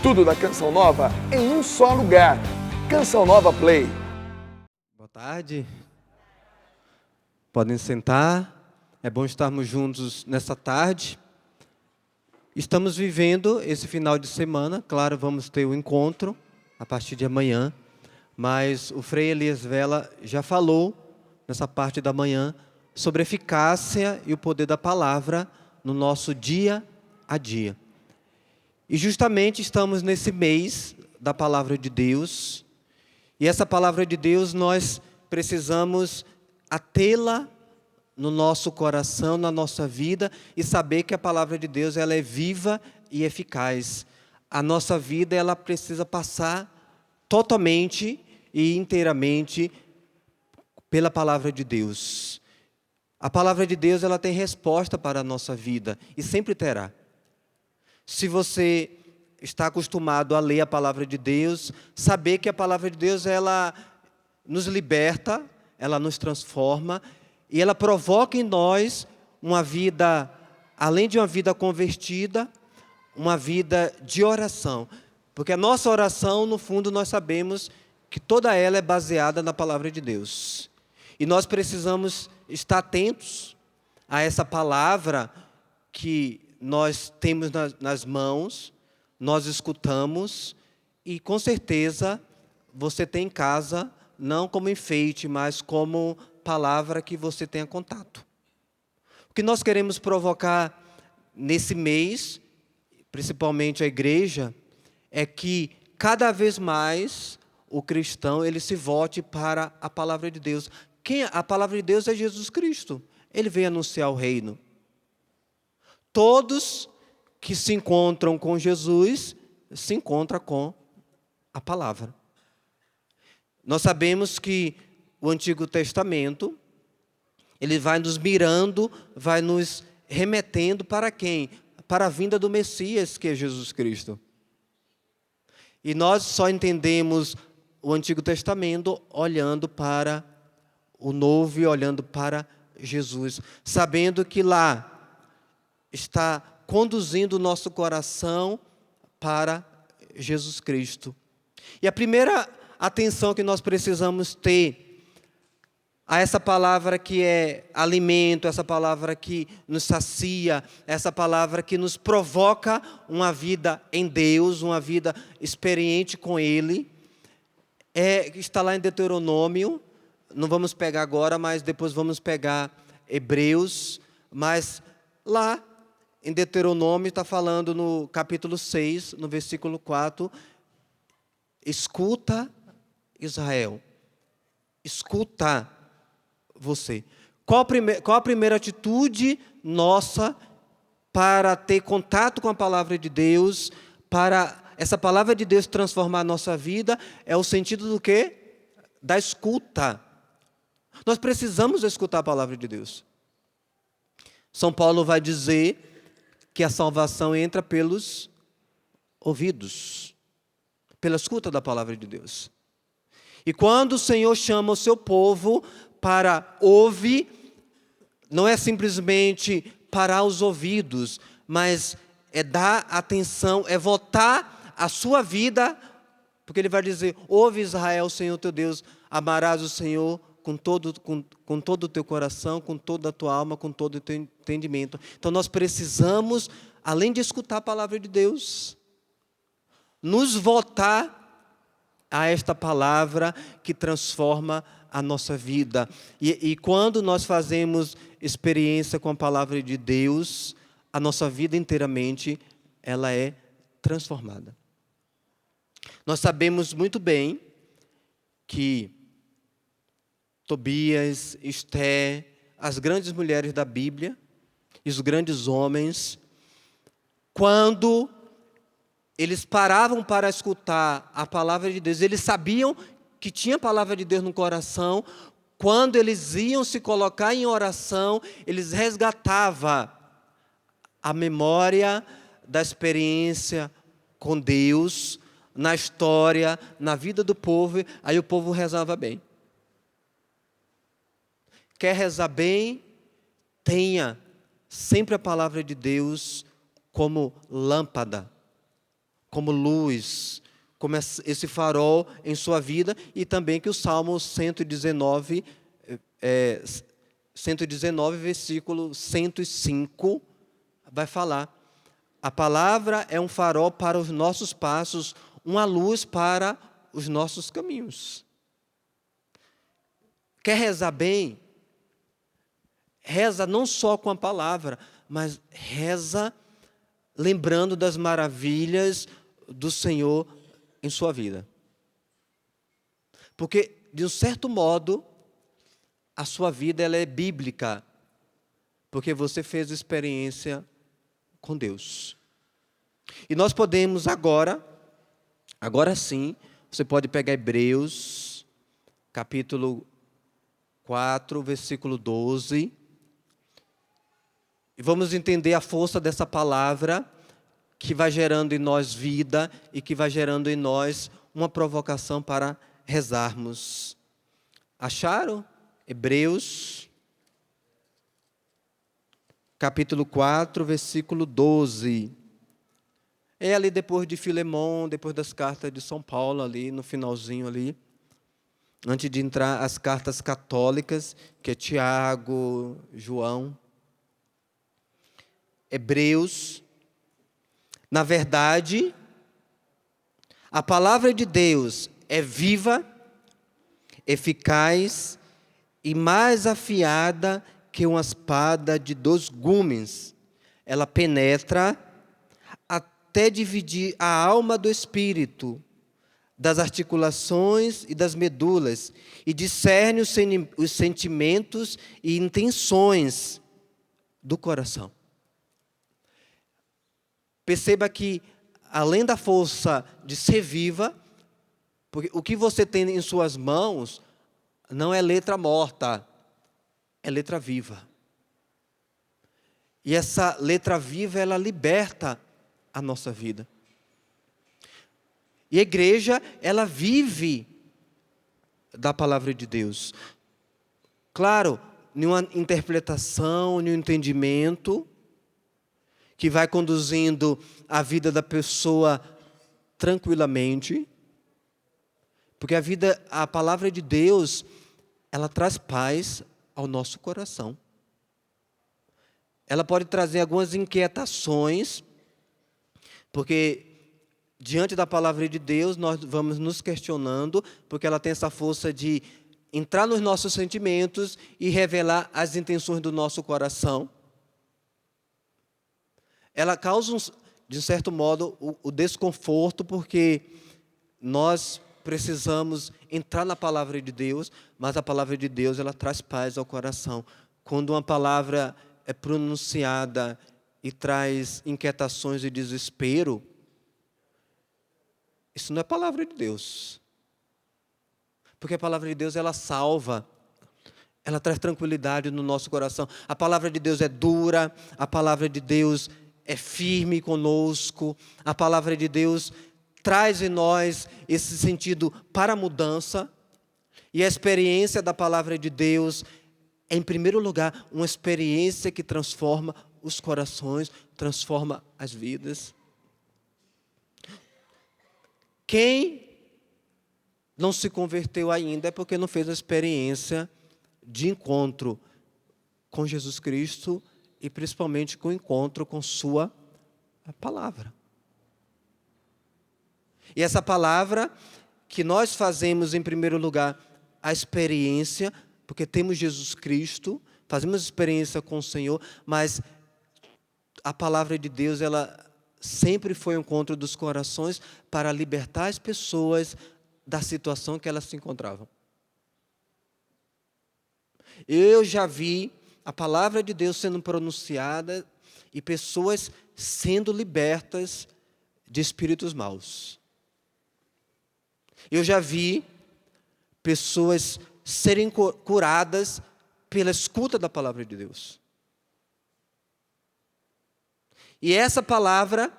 Tudo da Canção Nova em um só lugar. Canção Nova Play. Boa tarde. Podem sentar. É bom estarmos juntos nessa tarde. Estamos vivendo esse final de semana. Claro, vamos ter o encontro a partir de amanhã. Mas o Frei Elias Vela já falou, nessa parte da manhã, sobre a eficácia e o poder da palavra no nosso dia a dia. E justamente estamos nesse mês da palavra de Deus. E essa palavra de Deus nós precisamos tê-la no nosso coração, na nossa vida, e saber que a palavra de Deus ela é viva e eficaz. A nossa vida ela precisa passar totalmente e inteiramente pela palavra de Deus. A palavra de Deus ela tem resposta para a nossa vida e sempre terá. Se você está acostumado a ler a palavra de Deus, saber que a palavra de Deus ela nos liberta, ela nos transforma e ela provoca em nós uma vida, além de uma vida convertida, uma vida de oração. Porque a nossa oração, no fundo, nós sabemos que toda ela é baseada na palavra de Deus. E nós precisamos estar atentos a essa palavra que nós temos nas mãos, nós escutamos, e com certeza você tem em casa, não como enfeite, mas como palavra que você tenha contato. O que nós queremos provocar nesse mês, principalmente a igreja, é que cada vez mais o cristão ele se volte para a palavra de Deus. A palavra de Deus é Jesus Cristo. Ele veio anunciar o reino. Todos que se encontram com Jesus se encontram com a palavra. Nós sabemos que o Antigo Testamento, ele vai nos mirando, vai nos remetendo para quem? Para a vinda do Messias, que é Jesus Cristo. E nós só entendemos o Antigo Testamento olhando para o Novo e olhando para Jesus, sabendo que lá está conduzindo o nosso coração para Jesus Cristo. E a primeira atenção que nós precisamos ter a essa palavra que é alimento, essa palavra que nos sacia, essa palavra que nos provoca uma vida em Deus, uma vida experiente com Ele, está lá em Deuteronômio. Não vamos pegar agora, mas depois vamos pegar Hebreus. Mas lá em Deuteronômio está falando no capítulo 6, no versículo 4, escuta Israel, escuta você. Qual a primeira atitude nossa para ter contato com a palavra de Deus, para essa palavra de Deus transformar a nossa vida? É o sentido do quê? Da escuta. Nós precisamos escutar a palavra de Deus. São Paulo vai dizer que a salvação entra pelos ouvidos, pela escuta da palavra de Deus. E quando o Senhor chama o seu povo para ouvir, não é simplesmente parar os ouvidos, mas é dar atenção, é voltar a sua vida, porque ele vai dizer: ouve Israel, o Senhor teu Deus, amarás o Senhor com todo o teu coração, com toda a tua alma, com todo o teu entendimento. Então nós precisamos, além de escutar a palavra de Deus, nos voltar a esta palavra que transforma a nossa vida. E quando nós fazemos experiência com a palavra de Deus, a nossa vida inteiramente ela é transformada. Nós sabemos muito bem que Tobias, Esté, as grandes mulheres da Bíblia e os grandes homens, quando eles paravam para escutar a palavra de Deus, eles sabiam que tinha a palavra de Deus no coração. Quando eles iam se colocar em oração, eles resgatavam a memória da experiência com Deus, na história, na vida do povo, aí o povo rezava bem. Quer rezar bem? Tenha sempre a palavra de Deus como lâmpada, como luz, como esse farol em sua vida, e também que o Salmo 119, 119, versículo 105, vai falar. A palavra é um farol para os nossos passos, uma luz para os nossos caminhos. Quer rezar bem? Reza não só com a palavra, mas reza lembrando das maravilhas do Senhor em sua vida. Porque, de um certo modo, a sua vida ela é bíblica, porque você fez experiência com Deus. E nós podemos agora sim, você pode pegar Hebreus, capítulo 4, versículo 12, e vamos entender a força dessa palavra, que vai gerando em nós vida e que vai gerando em nós uma provocação para rezarmos. Acharam? Hebreus, capítulo 4, versículo 12. É ali depois de Filemão, depois das cartas de São Paulo, ali no finalzinho ali, antes de entrar as cartas católicas, que é Tiago, João. Hebreus. Na verdade, a palavra de Deus é viva, eficaz e mais afiada que uma espada de 2 gumes. Ela penetra até dividir a alma do espírito, das articulações e das medulas, e discerne os sentimentos e intenções do coração. Perceba que, além da força de ser viva, porque o que você tem em suas mãos não é letra morta, é letra viva. E essa letra viva, ela liberta a nossa vida. E a igreja, ela vive da palavra de Deus. Claro, nenhuma interpretação, nenhum entendimento que vai conduzindo a vida da pessoa tranquilamente, porque a palavra de Deus, ela traz paz ao nosso coração. Ela pode trazer algumas inquietações, porque diante da palavra de Deus nós vamos nos questionando, porque ela tem essa força de entrar nos nossos sentimentos e revelar as intenções do nosso coração. Ela causa, de certo modo, o desconforto, porque nós precisamos entrar na palavra de Deus, mas a palavra de Deus, ela traz paz ao coração. Quando uma palavra é pronunciada e traz inquietações e desespero, isso não é palavra de Deus. Porque a palavra de Deus, ela salva, ela traz tranquilidade no nosso coração. A palavra de Deus é dura, a palavra de Deus é firme conosco, a palavra de Deus traz em nós esse sentido para a mudança, e a experiência da palavra de Deus é, em primeiro lugar, uma experiência que transforma os corações, transforma as vidas. Quem não se converteu ainda é porque não fez a experiência de encontro com Jesus Cristo e principalmente com o encontro com sua palavra. E essa palavra que nós fazemos, em primeiro lugar, a experiência, porque temos Jesus Cristo, fazemos experiência com o Senhor, mas a palavra de Deus, ela sempre foi o encontro dos corações para libertar as pessoas da situação que elas se encontravam. Eu já vi a palavra de Deus sendo pronunciada e pessoas sendo libertas de espíritos maus. Eu já vi pessoas serem curadas pela escuta da palavra de Deus. E essa palavra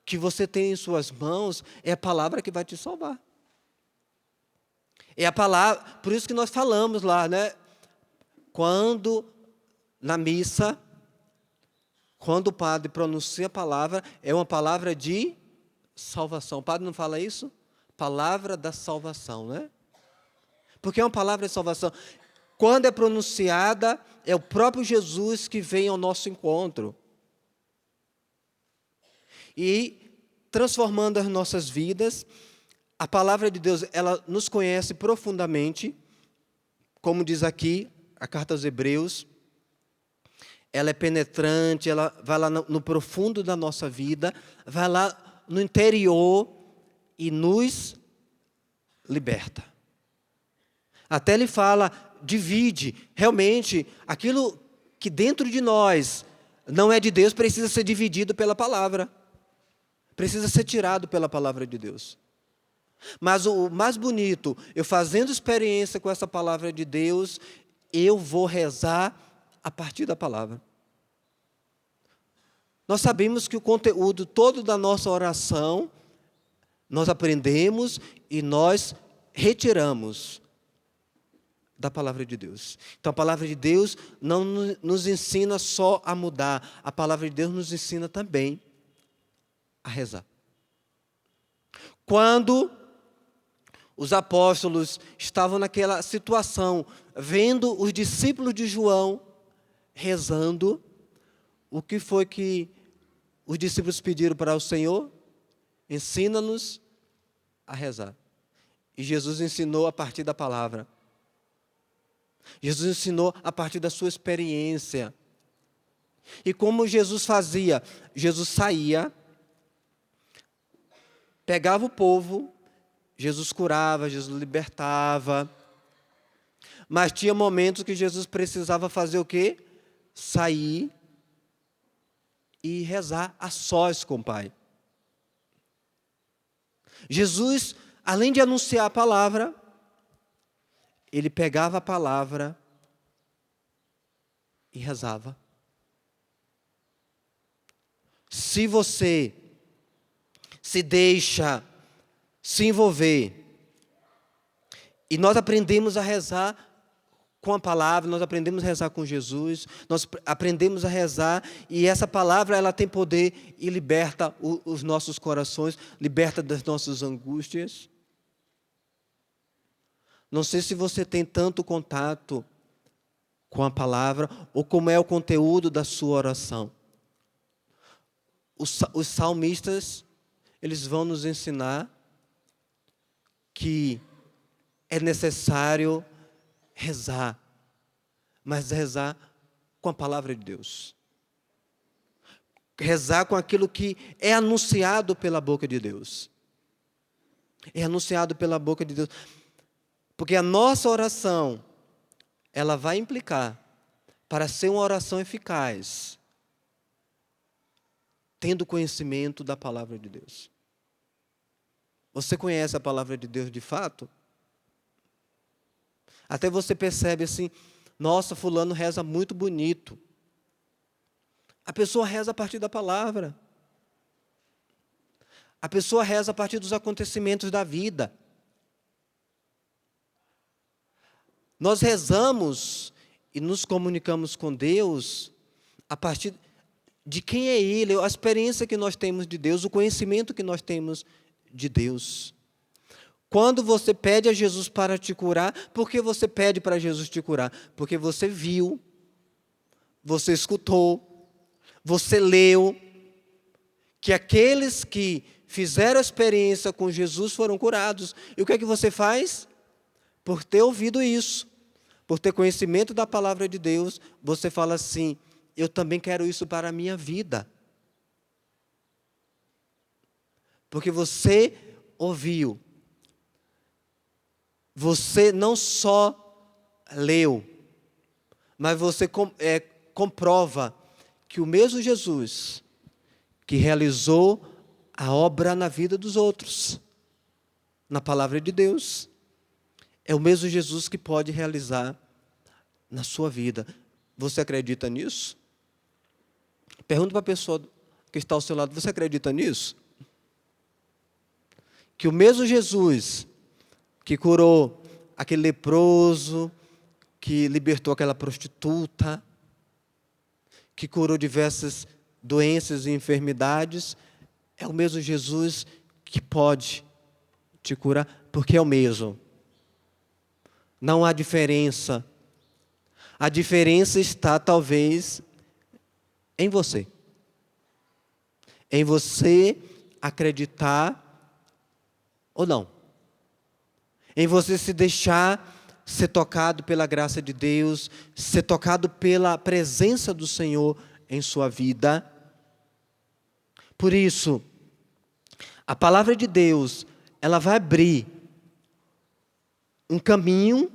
que você tem em suas mãos é a palavra que vai te salvar. É a palavra, por isso que nós falamos lá, né? Quando na missa, quando o padre pronuncia a palavra, é uma palavra de salvação. O padre não fala isso? Palavra da salvação, né? Porque é uma palavra de salvação. Quando é pronunciada, é o próprio Jesus que vem ao nosso encontro. E transformando as nossas vidas, a palavra de Deus, ela nos conhece profundamente, como diz aqui a carta aos Hebreus, ela é penetrante, ela vai lá no profundo da nossa vida, vai lá no interior e nos liberta. Até ele fala, divide. Realmente, aquilo que dentro de nós não é de Deus, precisa ser dividido pela palavra. Precisa ser tirado pela palavra de Deus. Mas o mais bonito, eu fazendo experiência com essa palavra de Deus, eu vou rezar a partir da palavra. Nós sabemos que o conteúdo todo da nossa oração, nós aprendemos e nós retiramos da palavra de Deus. Então a palavra de Deus não nos ensina só a mudar, a palavra de Deus nos ensina também a rezar. Quando os apóstolos estavam naquela situação, vendo os discípulos de João rezando, o que foi que os discípulos pediram para o Senhor? Ensina-nos a rezar. E Jesus ensinou a partir da palavra. Jesus ensinou a partir da sua experiência. E como Jesus fazia? Jesus saía, pegava o povo, Jesus curava, Jesus libertava. Mas tinha momentos que Jesus precisava fazer o quê? Sair e rezar a sós com o Pai. Jesus, além de anunciar a palavra, ele pegava a palavra e rezava. Se você se deixa se envolver, e nós aprendemos a rezar com a palavra, nós aprendemos a rezar com Jesus, nós aprendemos a rezar, e essa palavra ela tem poder e liberta os nossos corações, liberta das nossas angústias. Não sei se você tem tanto contato com a palavra, ou como é o conteúdo da sua oração. Os salmistas, eles vão nos ensinar que é necessário rezar, mas rezar com a palavra de Deus. Rezar com aquilo que é anunciado pela boca de Deus. É anunciado pela boca de Deus. Porque a nossa oração, ela vai implicar, para ser uma oração eficaz, tendo conhecimento da palavra de Deus. Você conhece a palavra de Deus de fato? Até você percebe assim, nossa, fulano reza muito bonito. A pessoa reza a partir da palavra. A pessoa reza a partir dos acontecimentos da vida. Nós rezamos e nos comunicamos com Deus a partir de quem é Ele, a experiência que nós temos de Deus, o conhecimento que nós temos de Deus. Quando você pede a Jesus para te curar, por que você pede para Jesus te curar? Porque você viu, você escutou, você leu, que aqueles que fizeram a experiência com Jesus foram curados. E o que é que você faz? Por ter ouvido isso, por ter conhecimento da palavra de Deus, você fala assim, eu também quero isso para a minha vida. Porque você ouviu. Você não só leu, mas você comprova que o mesmo Jesus que realizou a obra na vida dos outros, na palavra de Deus, é o mesmo Jesus que pode realizar na sua vida. Você acredita nisso? Pergunta para a pessoa que está ao seu lado, você acredita nisso? Que o mesmo Jesus que curou aquele leproso, que libertou aquela prostituta, que curou diversas doenças e enfermidades, é o mesmo Jesus que pode te curar, porque é o mesmo. Não há diferença. A diferença está, talvez, em você. Em você acreditar ou não. Em você se deixar ser tocado pela graça de Deus, ser tocado pela presença do Senhor em sua vida. Por isso, a palavra de Deus, ela vai abrir um caminho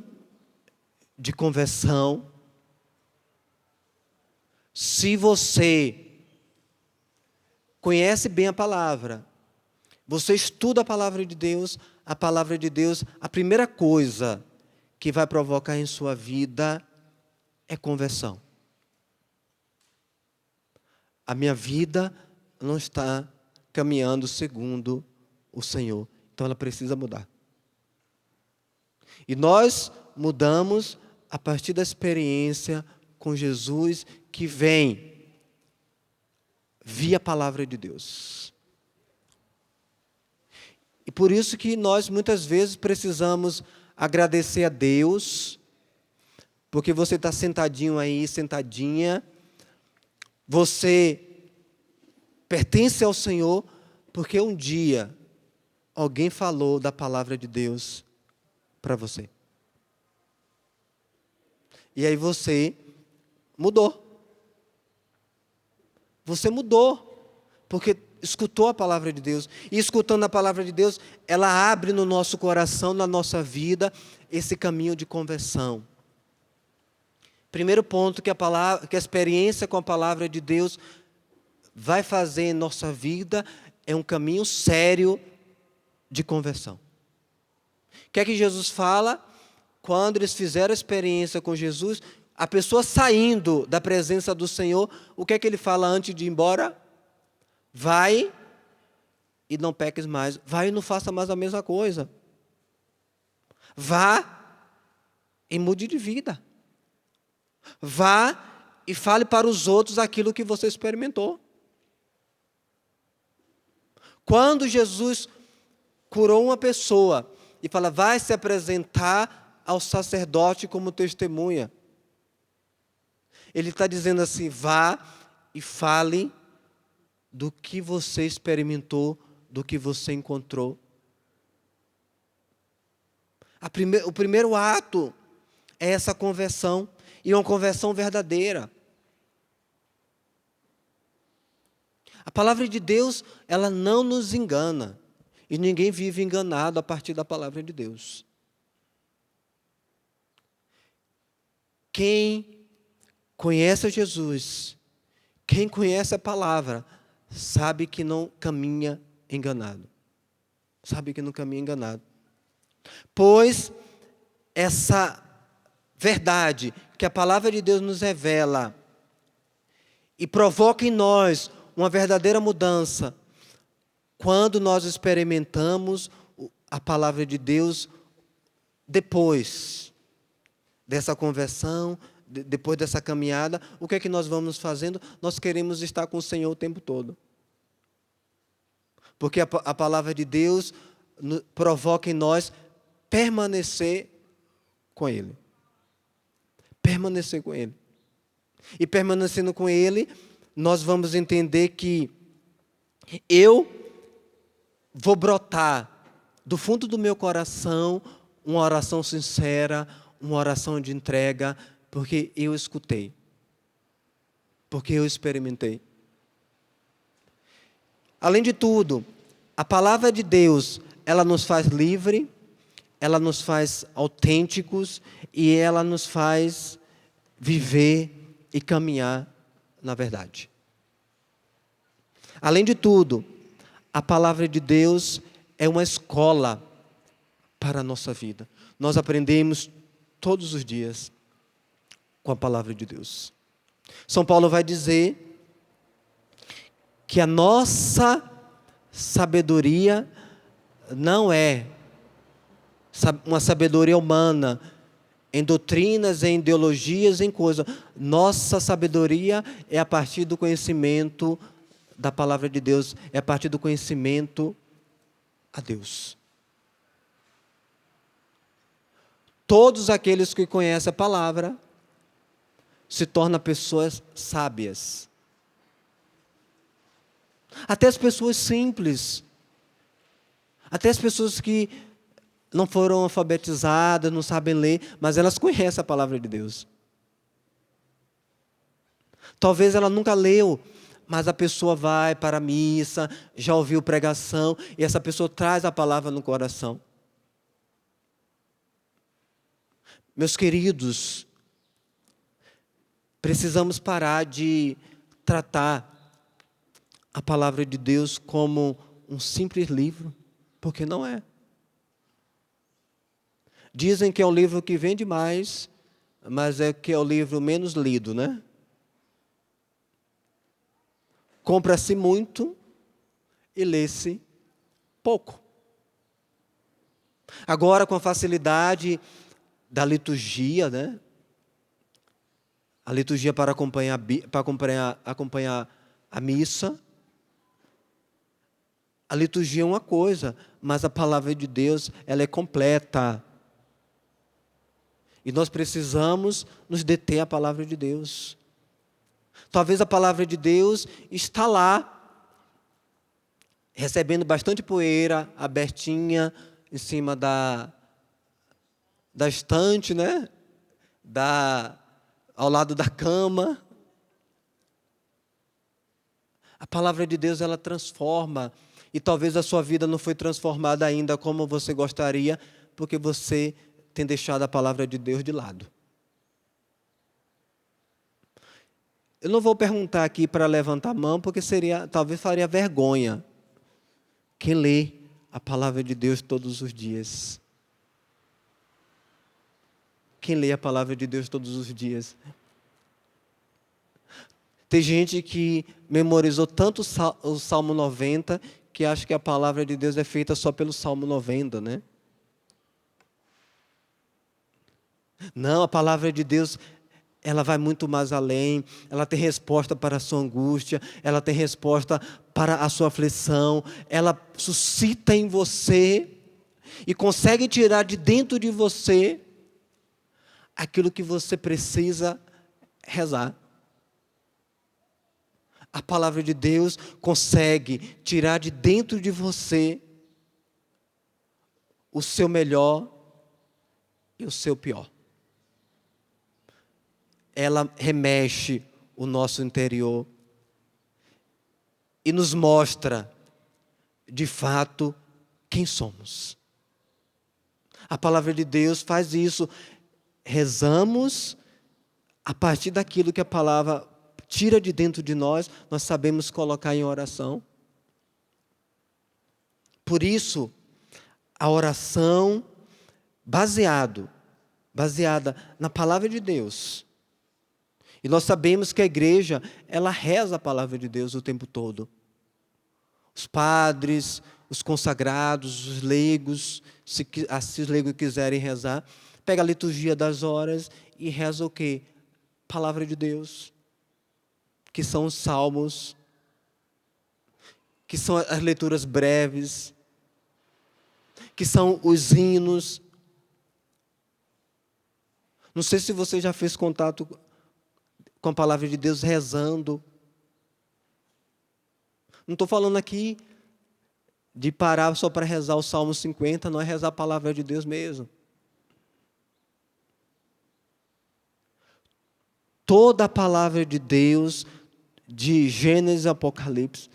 de conversão. Se você conhece bem a palavra, você estuda a palavra de Deus, a primeira coisa que vai provocar em sua vida é conversão. A minha vida não está caminhando segundo o Senhor, então ela precisa mudar. E nós mudamos a partir da experiência com Jesus que vem via a palavra de Deus. E por isso que nós muitas vezes precisamos agradecer a Deus, porque você está sentadinho aí, sentadinha, você pertence ao Senhor, porque um dia alguém falou da palavra de Deus para você. E aí você mudou. Você mudou, porque escutou a palavra de Deus. E escutando a palavra de Deus, ela abre no nosso coração, na nossa vida, esse caminho de conversão. Primeiro ponto que a experiência com a palavra de Deus vai fazer em nossa vida é um caminho sério de conversão. O que é que Jesus fala? Quando eles fizeram a experiência com Jesus, a pessoa saindo da presença do Senhor, o que é que ele fala antes de ir embora? Vai e não peques mais. Vai e não faça mais a mesma coisa. Vá e mude de vida. Vá e fale para os outros aquilo que você experimentou. Quando Jesus curou uma pessoa e fala, vai se apresentar ao sacerdote como testemunha. Ele está dizendo assim, vá e fale do que você experimentou, do que você encontrou. O primeiro ato é essa conversão, e uma conversão verdadeira. A palavra de Deus, ela não nos engana, e ninguém vive enganado a partir da palavra de Deus. Quem conhece Jesus, quem conhece a palavra, sabe que não caminha enganado. Sabe que não caminha enganado. Pois essa verdade que a palavra de Deus nos revela e provoca em nós uma verdadeira mudança, quando nós experimentamos a palavra de Deus depois dessa conversão, depois dessa caminhada, o que é que nós vamos fazendo? Nós queremos estar com o Senhor o tempo todo. Porque a palavra de Deus provoca em nós permanecer com Ele. Permanecer com Ele. E permanecendo com Ele, nós vamos entender que eu vou brotar do fundo do meu coração uma oração sincera, uma oração de entrega, porque eu escutei, porque eu experimentei. Além de tudo, a palavra de Deus, ela nos faz livre, ela nos faz autênticos e ela nos faz viver e caminhar na verdade. Além de tudo, a palavra de Deus é uma escola para a nossa vida. Nós aprendemos todos os dias com a palavra de Deus. São Paulo vai dizer que a nossa sabedoria não é uma sabedoria humana, em doutrinas, em ideologias, em coisas. Nossa sabedoria é a partir do conhecimento da palavra de Deus, é a partir do conhecimento a Deus. Todos aqueles que conhecem a palavra se tornam pessoas sábias. Até as pessoas simples, até as pessoas que não foram alfabetizadas, não sabem ler, mas elas conhecem a palavra de Deus. Talvez ela nunca leu, mas a pessoa vai para a missa, já ouviu pregação, e essa pessoa traz a palavra no coração. Meus queridos, precisamos parar de tratar a palavra de Deus como um simples livro, porque não é. Dizem que é um livro que vende mais, mas é que é o livro menos lido, né? Compra-se muito e lê-se pouco. Agora, com a facilidade da liturgia, né? A liturgia para acompanhar a missa. A liturgia é uma coisa, mas a palavra de Deus, ela é completa. E nós precisamos nos deter à palavra de Deus. Talvez a palavra de Deus está lá, recebendo bastante poeira, abertinha, em cima da estante, né? Ao lado da cama. A palavra de Deus, ela transforma. E talvez a sua vida não foi transformada ainda como você gostaria, porque você tem deixado a palavra de Deus de lado. Eu não vou perguntar aqui para levantar a mão, porque talvez faria vergonha. Quem lê a palavra de Deus todos os dias? Quem lê a palavra de Deus todos os dias? Tem gente que memorizou tanto o Salmo 90, que acha que a palavra de Deus é feita só pelo Salmo 90, né? Não, a palavra de Deus, ela vai muito mais além. Ela tem resposta para a sua angústia, ela tem resposta para a sua aflição. Ela suscita em você e consegue tirar de dentro de você aquilo que você precisa rezar. A palavra de Deus consegue tirar de dentro de você o seu melhor e o seu pior. Ela remexe o nosso interior e nos mostra, de fato, quem somos. A palavra de Deus faz isso. Rezamos a partir daquilo que a palavra tira de dentro de nós, nós sabemos colocar em oração. Por isso, a oração baseada na palavra de Deus. E nós sabemos que a igreja, ela reza a palavra de Deus o tempo todo. Os padres, os consagrados, os leigos, se os leigos quiserem rezar, pega a liturgia das horas e reza o quê? Palavra de Deus. Que são os salmos, que são as leituras breves, que são os hinos. Não sei se você já fez contato com a palavra de Deus rezando. Não estou falando aqui de parar só para rezar o Salmo 50, não é rezar a palavra de Deus mesmo. Toda a palavra de Deus, de Gênesis a Apocalipse,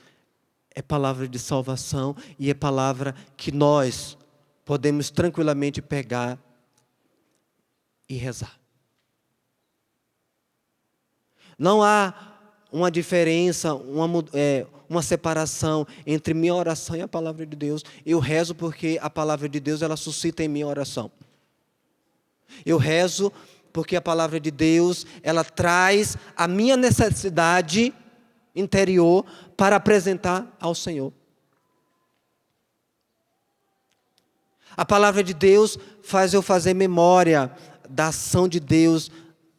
é palavra de salvação e é palavra que nós podemos tranquilamente pegar e rezar. Não há uma diferença, uma separação entre minha oração e a palavra de Deus. Eu rezo porque a palavra de Deus, ela suscita em minha oração. Eu rezo porque a palavra de Deus, ela traz a minha necessidade interior para apresentar ao Senhor. A palavra de Deus faz eu fazer memória da ação de Deus,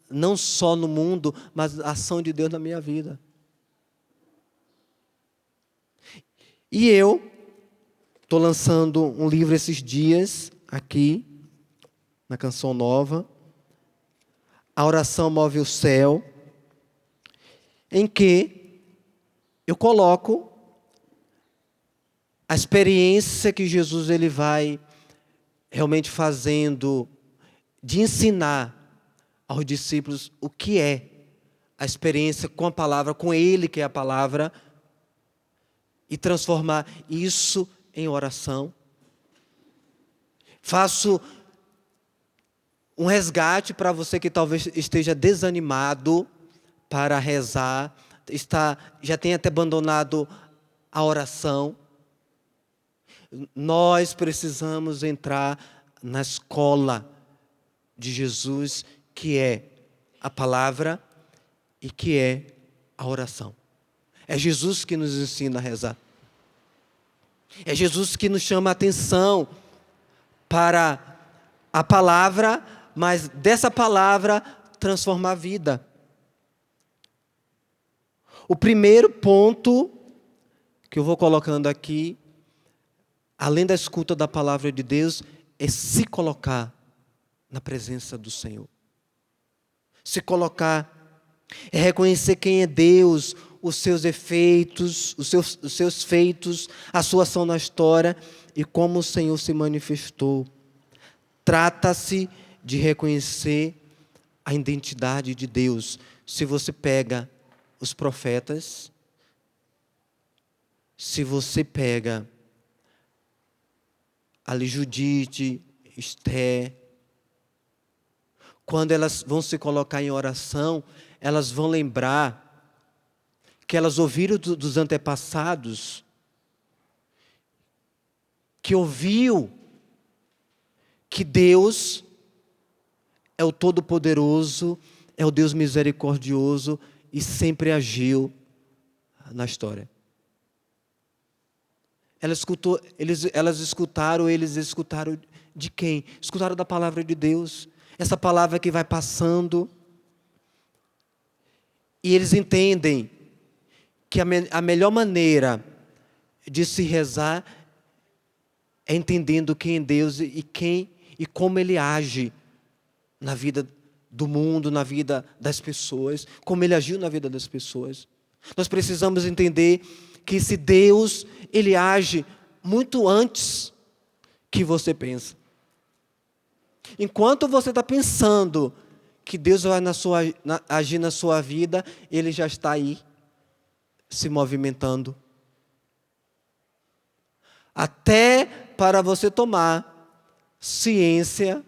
não só no mundo, mas a ação de Deus na minha vida. E eu Estou lançando um livro esses dias, aqui, na Canção Nova. A Oração Move o Céu, em que eu coloco a experiência que Jesus ele vai realmente fazendo de ensinar aos discípulos o que é a experiência com a palavra, com Ele que é a palavra, e transformar isso em oração. Faço um resgate para você que talvez esteja desanimado para rezar, já tenha até abandonado a oração. Nós precisamos entrar na escola de Jesus, que é a palavra e que é a oração. É Jesus que nos ensina a rezar. É Jesus que nos chama a atenção para a palavra, mas dessa palavra transformar a vida. O primeiro ponto que eu vou colocando aqui, além da escuta da palavra de Deus, é se colocar na presença do Senhor. Se colocar, é reconhecer quem é Deus, os seus efeitos, os seus feitos, a sua ação na história e como o Senhor se manifestou. Trata-se de reconhecer a identidade de Deus. Se você pega os profetas, se você pega ali Judite, Esté, quando elas vão se colocar em oração, elas vão lembrar que elas ouviram dos antepassados, que ouviu que Deus é o Todo-Poderoso, é o Deus misericordioso e sempre agiu na história. Eles escutaram de quem? Escutaram da palavra de Deus. Essa palavra que vai passando. E eles entendem que a melhor maneira de se rezar é entendendo quem é Deus e como Ele age na vida do mundo, na vida das pessoas, como Ele agiu na vida das pessoas. Nós precisamos entender que esse Deus, Ele age muito antes que você pensa. Enquanto você está pensando que Deus vai agir na sua vida, Ele já está aí, se movimentando. Até para você tomar ciência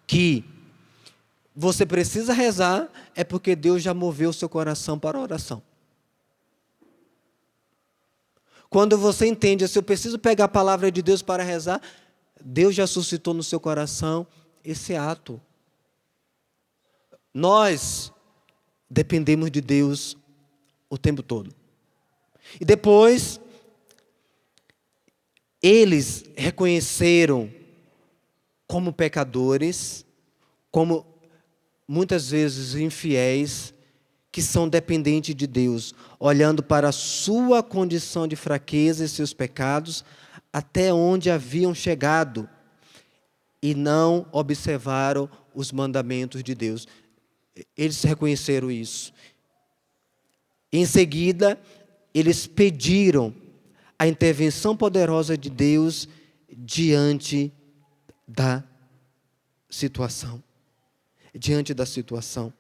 que você precisa rezar, é porque Deus já moveu o seu coração para a oração. Quando você entende, se eu preciso pegar a palavra de Deus para rezar, Deus já suscitou no seu coração esse ato. Nós dependemos de Deus o tempo todo. E depois, eles reconheceram como pecadores, como muitas vezes infiéis, que são dependentes de Deus, olhando para a sua condição de fraqueza e seus pecados, até onde haviam chegado, e não observaram os mandamentos de Deus. Eles reconheceram isso. Em seguida, eles pediram a intervenção poderosa de Deus diante da situação. Diante da situação.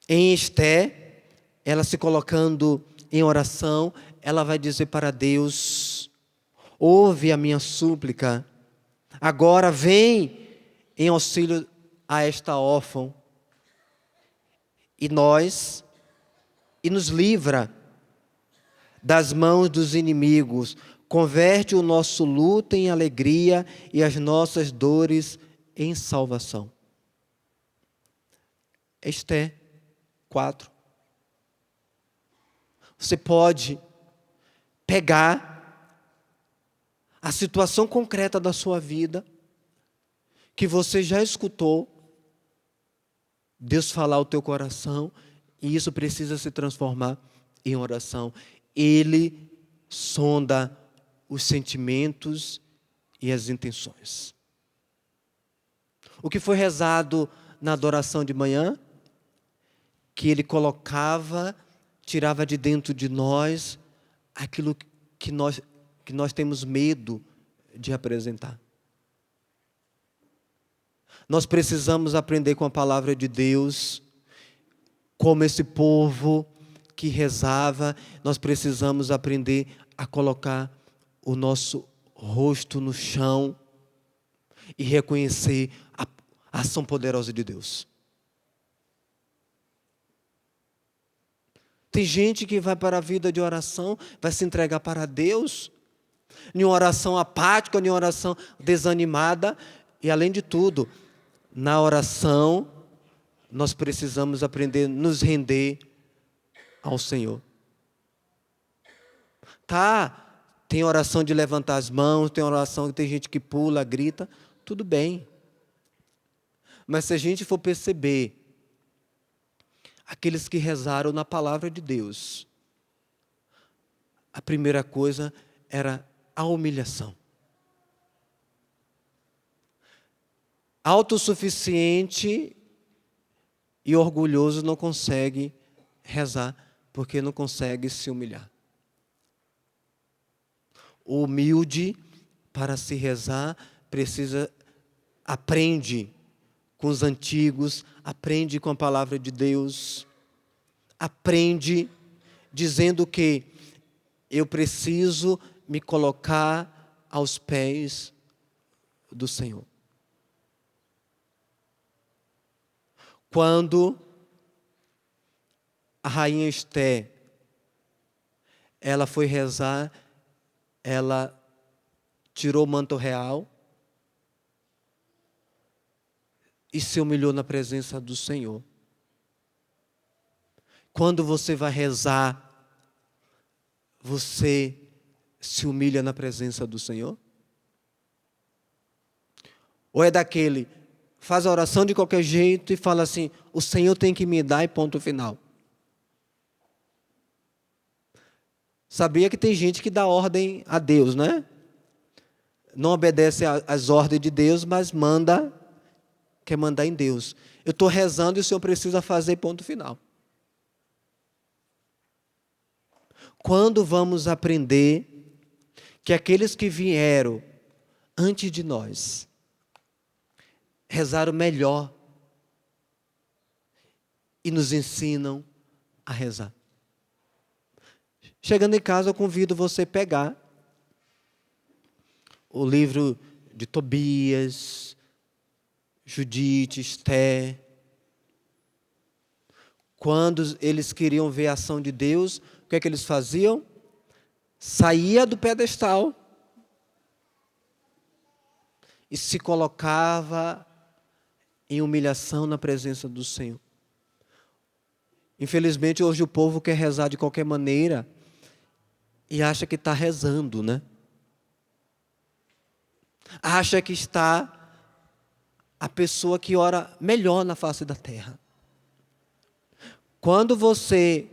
Em Esté, ela se colocando em oração, ela vai dizer para Deus: ouve a minha súplica, agora vem em auxílio a esta órfã, e nos livra das mãos dos inimigos, converte o nosso luto em alegria e as nossas dores em salvação. Esté 4. Você pode pegar a situação concreta da sua vida, que você já escutou Deus falar ao teu coração, e isso precisa se transformar em oração. Ele sonda os sentimentos e as intenções. O que foi rezado na adoração de manhã? Que Ele colocava, tirava de dentro de nós aquilo que nós temos medo de apresentar. Nós precisamos aprender com a palavra de Deus, como esse povo que rezava, nós precisamos aprender a colocar o nosso rosto no chão e reconhecer a ação poderosa de Deus. Tem gente que vai para a vida de oração, vai se entregar para Deus, em uma oração apática, em uma oração desanimada, e além de tudo, na oração, nós precisamos aprender a nos render ao Senhor. Tem oração de levantar as mãos, tem oração que tem gente que pula, grita, tudo bem. Mas se a gente for perceber, aqueles que rezaram na palavra de Deus, a primeira coisa era a humilhação. Autossuficiente e orgulhoso não consegue rezar, porque não consegue se humilhar. O humilde, para se rezar, aprende com os antigos, aprende com a palavra de Deus, aprende dizendo que eu preciso me colocar aos pés do Senhor. Quando a rainha Esté, ela foi rezar, ela tirou o manto real e se humilhou na presença do Senhor. Quando você vai rezar, você se humilha na presença do Senhor? Ou é daquele, faz a oração de qualquer jeito e fala assim, o Senhor tem que me dar e ponto final? Sabia que tem gente que dá ordem a Deus, né? Não obedece às ordens de Deus, mas quer mandar em Deus. Eu estou rezando e o Senhor precisa fazer ponto final. Quando vamos aprender que aqueles que vieram antes de nós rezaram melhor e nos ensinam a rezar? Chegando em casa, eu convido você a pegar o livro de Tobias, Judite, Esté. Quando eles queriam ver a ação de Deus, o que é que eles faziam? Saía do pedestal e se colocava em humilhação na presença do Senhor. Infelizmente, hoje o povo quer rezar de qualquer maneira e acha que está rezando, né? Acha que está a pessoa que ora melhor na face da terra. Quando você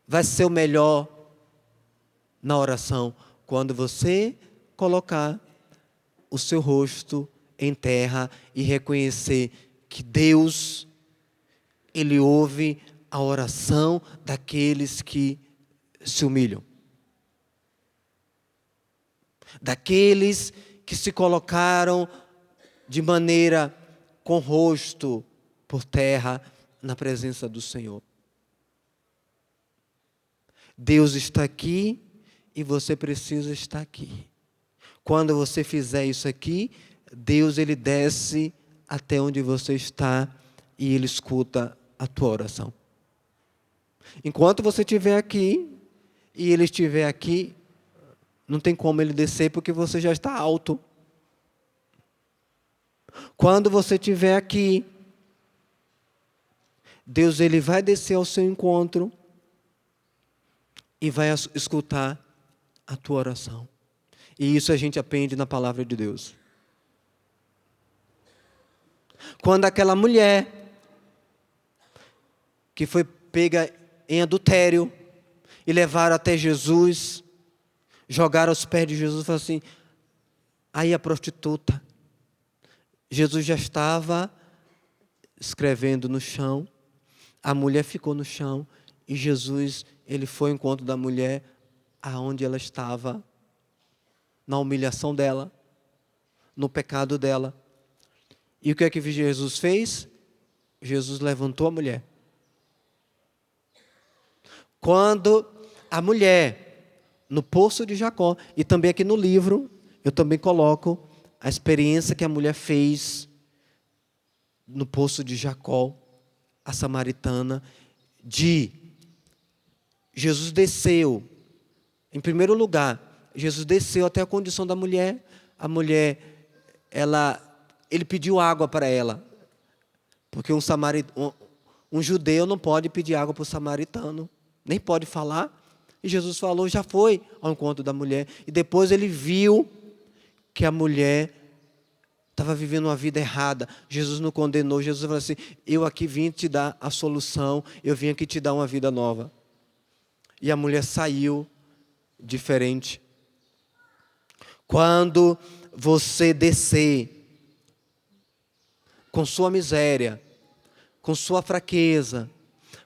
vai ser o melhor na oração? Quando você colocar o seu rosto em terra e reconhecer que Deus, Ele ouve a oração daqueles que se humilham. Daqueles que se colocaram de maneira com o rosto por terra na presença do Senhor. Deus está aqui e você precisa estar aqui. Quando você fizer isso aqui, Deus ele desce até onde você está e Ele escuta a tua oração. Enquanto você estiver aqui e Ele estiver aqui, não tem como Ele descer porque você já está alto. Quando você estiver aqui, Deus ele vai descer ao seu encontro e vai escutar a tua oração. E isso a gente aprende na palavra de Deus. Quando aquela mulher que foi pega em adultério e levaram até Jesus, jogaram aos pés de Jesus e falaram assim, aí a prostituta. Jesus já estava escrevendo no chão, a mulher ficou no chão, e Jesus, ele foi ao encontro da mulher, aonde ela estava, na humilhação dela, no pecado dela. E o que é que Jesus fez? Jesus levantou a mulher. Quando a mulher, no poço de Jacó, e também aqui no livro, eu também coloco a experiência que a mulher fez no poço de Jacó, a samaritana, de Jesus desceu, em primeiro lugar, Jesus desceu até a condição da mulher. A mulher, ele pediu água para ela, porque um judeu não pode pedir água para o samaritano, nem pode falar. E Jesus falou, já foi ao encontro da mulher. E depois ele viu que a mulher estava vivendo uma vida errada. Jesus não condenou. Jesus falou assim, eu aqui vim te dar a solução, eu vim aqui te dar uma vida nova. E a mulher saiu diferente. Quando você descer com sua miséria, com sua fraqueza,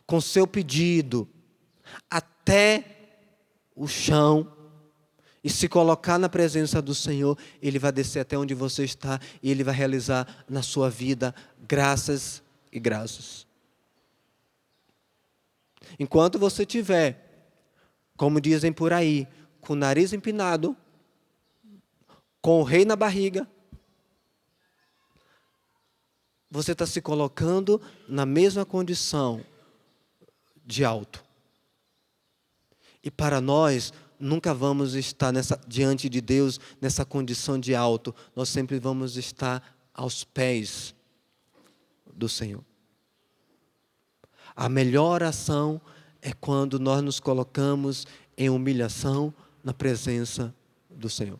com seu pedido, até o chão, e se colocar na presença do Senhor, Ele vai descer até onde você está, e Ele vai realizar na sua vida graças e graças. Enquanto você tiver, como dizem por aí, com o nariz empinado, com o rei na barriga, você está se colocando na mesma condição de alto. E para nós, nunca vamos estar diante de Deus nessa condição de alto. Nós sempre vamos estar aos pés do Senhor. A melhor oração é quando nós nos colocamos em humilhação na presença do Senhor.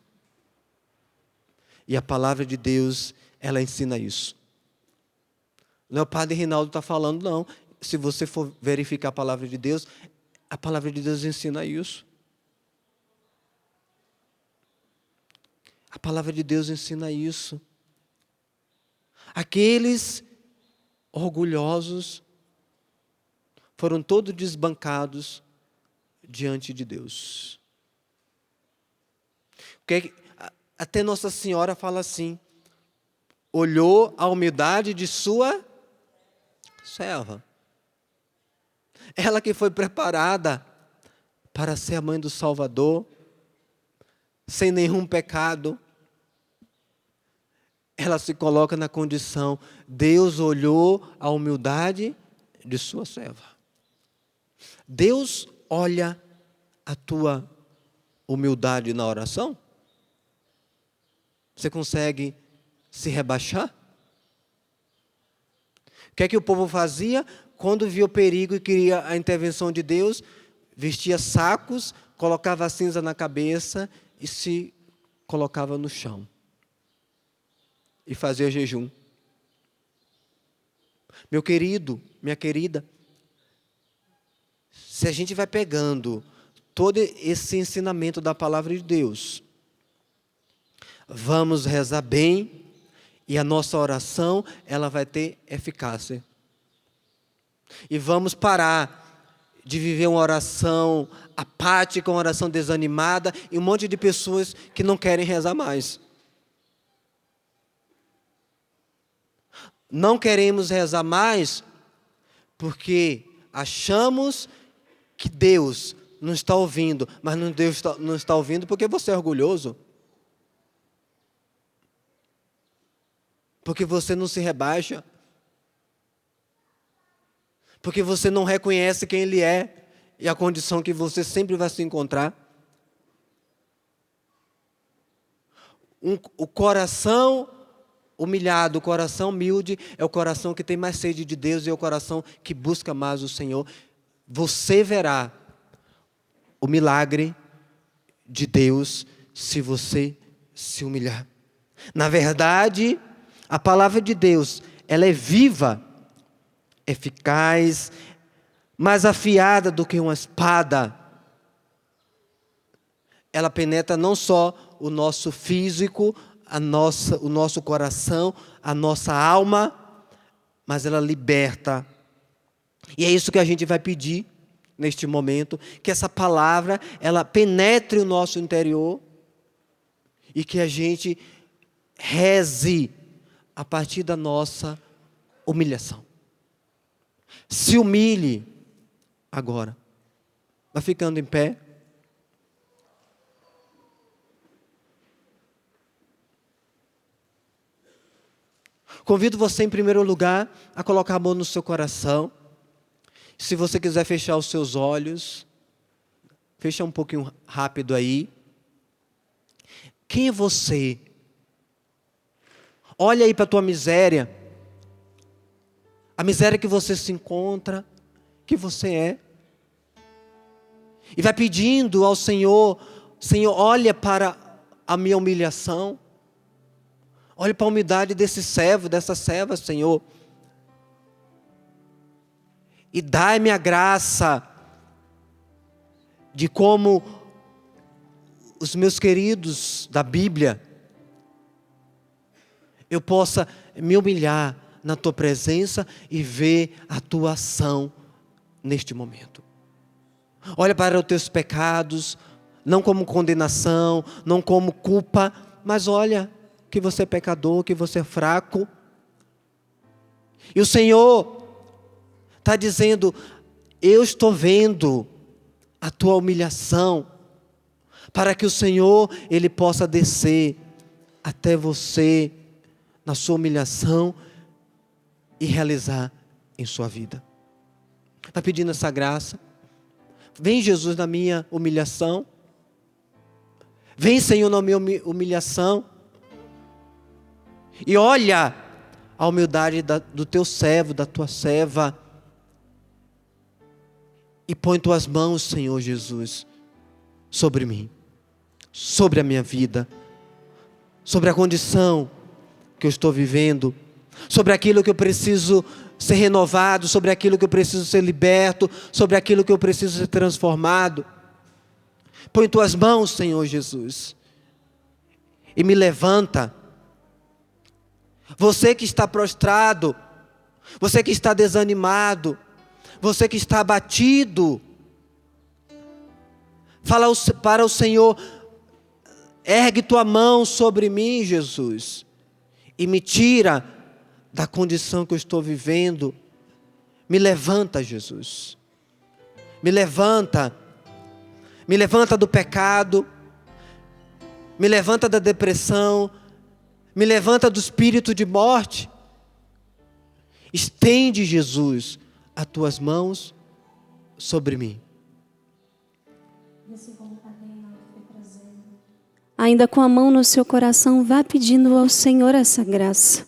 E a palavra de Deus, ela ensina isso. Não é o padre Rinaldo está falando, não. Se você for verificar a palavra de Deus ensina isso. A palavra de Deus ensina isso. Aqueles orgulhosos foram todos desbancados diante de Deus. Até Nossa Senhora fala assim, olhou a humildade de sua serva. Ela que foi preparada para ser a mãe do Salvador, sem nenhum pecado, ela se coloca na condição, Deus olhou a humildade de sua serva. Deus olha a tua humildade na oração? Você consegue se rebaixar? O que é que o povo fazia? Quando via o perigo e queria a intervenção de Deus, vestia sacos, colocava a cinza na cabeça e se colocava no chão. E fazia jejum. Meu querido, minha querida, se a gente vai pegando todo esse ensinamento da palavra de Deus, vamos rezar bem e a nossa oração, ela vai ter eficácia. E vamos parar de viver uma oração apática, uma oração desanimada e um monte de pessoas que não querem rezar mais. Não queremos rezar mais porque achamos que Deus não está ouvindo, mas Deus não está ouvindo porque você é orgulhoso. Porque você não se rebaixa. Porque você não reconhece quem Ele é e a condição que você sempre vai se encontrar. O coração humilhado, o coração humilde é o coração que tem mais sede de Deus e é o coração que busca mais o Senhor. Você verá o milagre de Deus se você se humilhar. Na verdade, a palavra de Deus, ela é viva, eficaz, mais afiada do que uma espada. ela penetra não só o nosso físico, o nosso coração, a nossa alma, mas ela liberta. E é isso que a gente vai pedir neste momento, que essa palavra, ela penetre o nosso interior e que a gente reze a partir da nossa humilhação. Se humilhe agora. Vai ficando em pé. Convido você, em primeiro lugar, a colocar a mão no seu coração. Se você quiser fechar os seus olhos, fecha um pouquinho rápido aí. Quem é você? Olha aí para a tua miséria. A miséria que você se encontra, que você é. E vai pedindo ao Senhor, Senhor, olha para a minha humilhação. Olha para a humildade desse servo, dessa serva, Senhor. E dai-me a graça de como os meus queridos da Bíblia, eu possa me humilhar na tua presença e ver a tua ação neste momento. Olha para os teus pecados, não como condenação, não como culpa, mas olha que você é pecador, que você é fraco. E o Senhor está dizendo, eu estou vendo a tua humilhação, para que o Senhor, Ele possa descer até você, na sua humilhação, e realizar em sua vida. Está pedindo essa graça. Vem, Jesus, na minha humilhação. Vem, Senhor, na minha humilhação. E olha a humildade do teu servo, da tua serva. E põe tuas mãos, Senhor Jesus, sobre mim, sobre a minha vida, sobre a condição que eu estou vivendo, sobre aquilo que eu preciso ser renovado, sobre aquilo que eu preciso ser liberto, sobre aquilo que eu preciso ser transformado. Põe tuas mãos, Senhor Jesus, e me levanta. Você que está prostrado, você que está desanimado, você que está abatido, fala para o Senhor, ergue tua mão sobre mim, Jesus, e me tira da condição que eu estou vivendo. Me levanta, Jesus. Me levanta do pecado, me levanta da depressão, me levanta do espírito de morte. Estende, Jesus, as tuas mãos sobre mim. Ainda com a mão no seu coração, vá pedindo ao Senhor essa graça.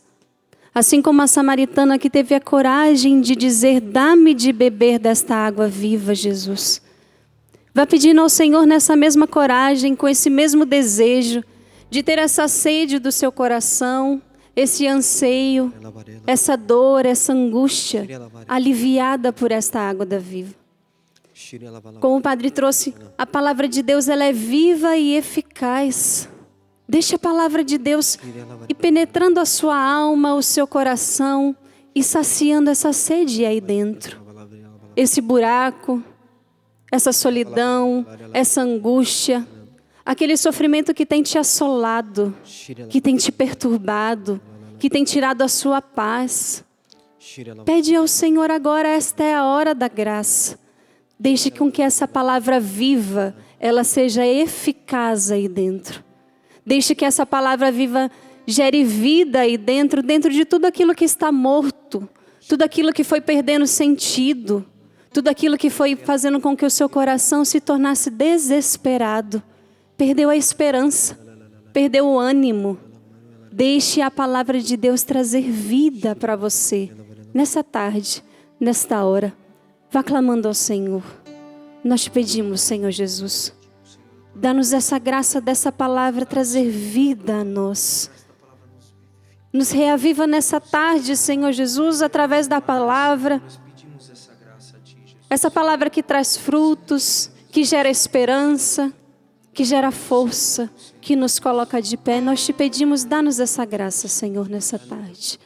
Assim como a samaritana que teve a coragem de dizer, dá-me de beber desta água viva, Jesus. Vá pedindo ao Senhor nessa mesma coragem, com esse mesmo desejo, de ter essa sede do seu coração, esse anseio, essa dor, essa angústia, aliviada por esta água da viva. Como o Padre trouxe, a palavra de Deus, ela é viva e eficaz. Deixe a palavra de Deus ir penetrando a sua alma, o seu coração, e saciando essa sede aí dentro. Esse buraco, essa solidão, essa angústia, aquele sofrimento que tem te assolado, que tem te perturbado, que tem tirado a sua paz. Pede ao Senhor agora, esta é a hora da graça. Deixe com que essa palavra viva, ela seja eficaz aí dentro. Deixe que essa palavra viva gere vida aí dentro de tudo aquilo que está morto, tudo aquilo que foi perdendo sentido, tudo aquilo que foi fazendo com que o seu coração se tornasse desesperado. Perdeu a esperança, perdeu o ânimo. Deixe a palavra de Deus trazer vida para você, nessa tarde, nesta hora. Vá clamando ao Senhor. Nós te pedimos, Senhor Jesus, dá-nos essa graça dessa palavra trazer vida a nós. Nos reaviva nessa tarde, Senhor Jesus, através da palavra. Essa palavra que traz frutos, que gera esperança, que que gera força, que nos coloca de pé. Nós te pedimos, dá-nos essa graça, Senhor, nessa tarde.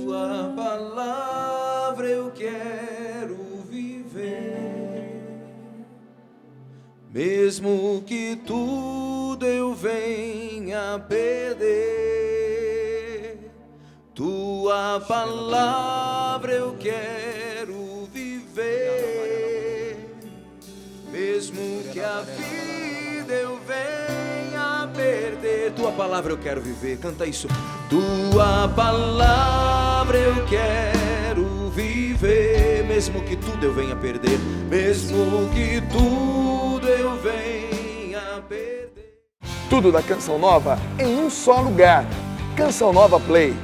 Tua palavra eu quero viver, mesmo que tudo eu venha perder. Tua palavra eu quero viver, mesmo que a vida eu venha perder. Tua palavra eu quero viver, canta isso. Tua palavra eu quero viver, mesmo que tudo eu venha perder, mesmo que tudo eu venha perder. Tudo da Canção Nova em um só lugar. Canção Nova Play.